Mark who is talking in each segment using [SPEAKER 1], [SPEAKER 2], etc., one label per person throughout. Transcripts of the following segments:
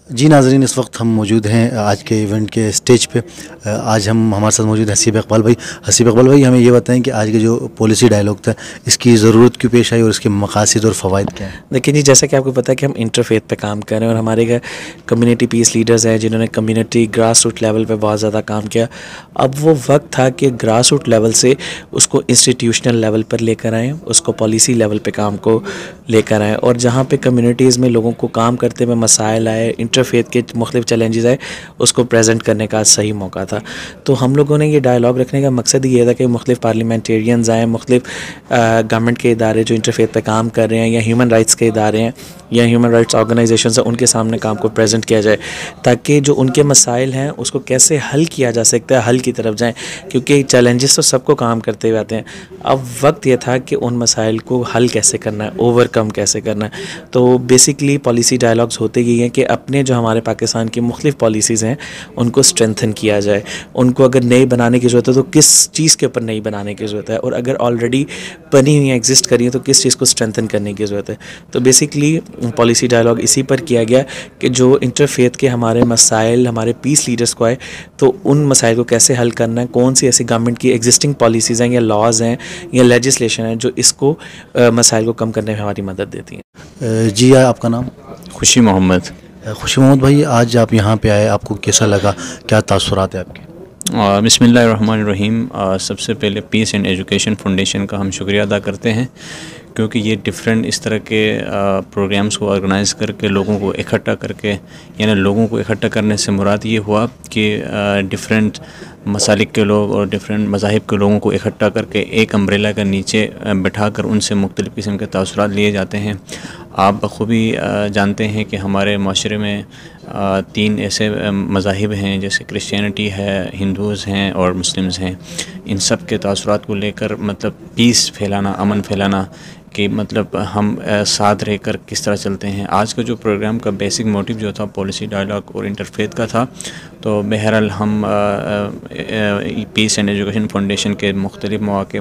[SPEAKER 1] جی ناظرین، اس وقت ہم موجود ہیں آج کے ایونٹ کے اسٹیج پہ. آج ہمارے ساتھ موجود ہیں حسیب اقبال بھائی. حسیب اقبال بھائی، ہمیں یہ بتائیں کہ آج کے جو پالیسی ڈائلاگ تھا اس کی ضرورت کیوں پیش آئی اور اس کے مقاصد اور فوائد کیا ہیں؟
[SPEAKER 2] دیکھیں جی، جیسا کہ آپ کو پتہ ہے کہ ہم انٹرفیتھ پہ کام کر رہے ہیں اور ہمارے کمیونٹی پیس لیڈرز ہیں جنہوں نے کمیونٹی گراس روٹ لیول پہ بہت زیادہ کام کیا. اب وہ وقت تھا کہ گراس روٹ لیول سے اس کو انسٹیٹیوشنل لیول پر لے کر آئیں، اس کو پالیسی لیول پہ کام کو لے کر آئیں، اور جہاں پہ کمیونٹیز میں لوگوں کو کام کرتے ہوئے مسائل آئے، انٹرفیتھ کے مختلف چیلنجز آئے، اس کو پریزنٹ کرنے کا صحیح موقع تھا. تو ہم لوگوں نے یہ ڈائلاگ رکھنے کا مقصد یہ تھا کہ مختلف پارلیمنٹیرینز آئیں، مختلف گورنمنٹ کے ادارے جو انٹرفیتھ پہ کام کر رہے ہیں یا ہیومن رائٹس کے ادارے ہیں یا ہیومن رائٹس آرگنائزیشنز ہیں، ان کے سامنے کام کو پریزنٹ کیا جائے تاکہ جو ان کے مسائل ہیں اس کو کیسے حل کیا جا سکتا ہے، حل کی طرف جائیں، کیونکہ چیلنجز تو سب کو کام کرتے ہوئے آتے ہیں. اب وقت یہ تھا کہ ان مسائل کو حل کیسے کرنا ہے، اوور کم کیسے کرنا ہے. تو بیسکلی پالیسی ڈائلاگز ہوتے ہی ہیں کہ اپنے جو ہمارے پاکستان کی مختلف پالیسیز ہیں ان کو اسٹرینتھن کیا جائے. ان کو اگر نئی بنانے کی ضرورت ہے تو کس چیز کے اوپر نئی بنانے کی ضرورت ہے، اور اگر آلریڈی بنی ہوئی ایگزسٹ کری ہیں تو کس چیز کو اسٹرینتھن کرنے کی ضرورت ہے. تو بیسکلی پالیسی ڈائلاگ اسی پر کیا گیا کہ جو انٹرفیتھ کے ہمارے مسائل ہمارے پیس لیڈرز کو آئے تو ان مسائل کو کیسے حل کرنا ہے، کون سی ایسی گورنمنٹ کی ایگزسٹنگ پالیسیز ہیں یا لاز ہیں یا لیجسلیشن ہیں جو اس کو مسائل کو کم کرنے میں ہماری مدد دیتی ہیں.
[SPEAKER 1] جی آپ کا نام؟
[SPEAKER 3] خوشی محمد.
[SPEAKER 1] خوشی محمد بھائی، آج آپ یہاں پہ آئے، آپ کو کیسا لگا، کیا تاثرات ہیں آپ کے؟
[SPEAKER 3] بسم اللہ الرحمن الرحیم. سب سے پہلے پیس اینڈ ایجوکیشن فاؤنڈیشن کا ہم شکریہ ادا کرتے ہیں کیونکہ یہ ڈفرینٹ اس طرح کے پروگرامز کو آرگنائز کر کے لوگوں کو اکٹھا کر کے، یعنی لوگوں کو اکٹھا کرنے سے مراد یہ ہوا کہ ڈفرینٹ مسالک کے لوگ اور ڈفرینٹ مذاہب کے لوگوں کو اکٹھا کر کے ایک امبریلا کے نیچے بٹھا کر ان سے مختلف قسم کے تاثرات لیے جاتے ہیں. آپ بخوبی جانتے ہیں کہ ہمارے معاشرے میں 3 ایسے مذاہب ہیں جیسے کرسچینٹی ہے، ہندوز ہیں اور مسلمز ہیں. ان سب کے تاثرات کو لے کر مطلب پیس پھیلانا، امن پھیلانا، کہ مطلب ہم ساتھ رہ کر کس طرح چلتے ہیں. آج کا جو پروگرام کا بیسک موٹیو جو تھا پالیسی ڈائلاگ اور انٹرفیتھ کا تھا، تو بہرحال ہم پیس اینڈ ایجوکیشن فاؤنڈیشن کے مختلف مواقع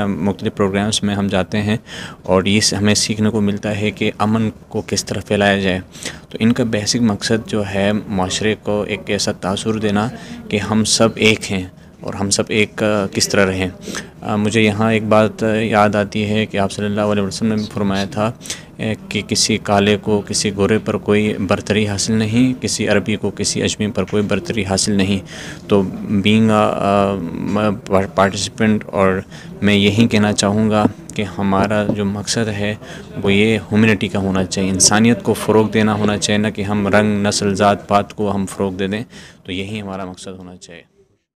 [SPEAKER 3] مختلف پروگرامز میں ہم جاتے ہیں اور یہ ہمیں سیکھنے کو ملتا ہے کہ امن کو کس طرح پھیلایا جائے. تو ان کا بیسک مقصد جو ہے معاشرے کو ایک ایسا تاثر دینا کہ ہم سب ایک ہیں اور ہم سب ایک کس طرح رہیں. مجھے یہاں ایک بات یاد آتی ہے کہ آپ صلی اللہ علیہ وسلم نے بھی فرمایا تھا کہ کسی کالے کو کسی گورے پر کوئی برتری حاصل نہیں، کسی عربی کو کسی اجمی پر کوئی برتری حاصل نہیں. تو بینگ پارٹیسپینٹ، اور میں یہی کہنا چاہوں گا کہ ہمارا جو مقصد ہے وہ یہ ہیومنٹی کا ہونا چاہیے، انسانیت کو فروغ دینا ہونا چاہیے، نہ کہ ہم رنگ، نسل، ذات پات کو ہم فروغ دے دیں. تو یہی ہمارا مقصد ہونا چاہیے.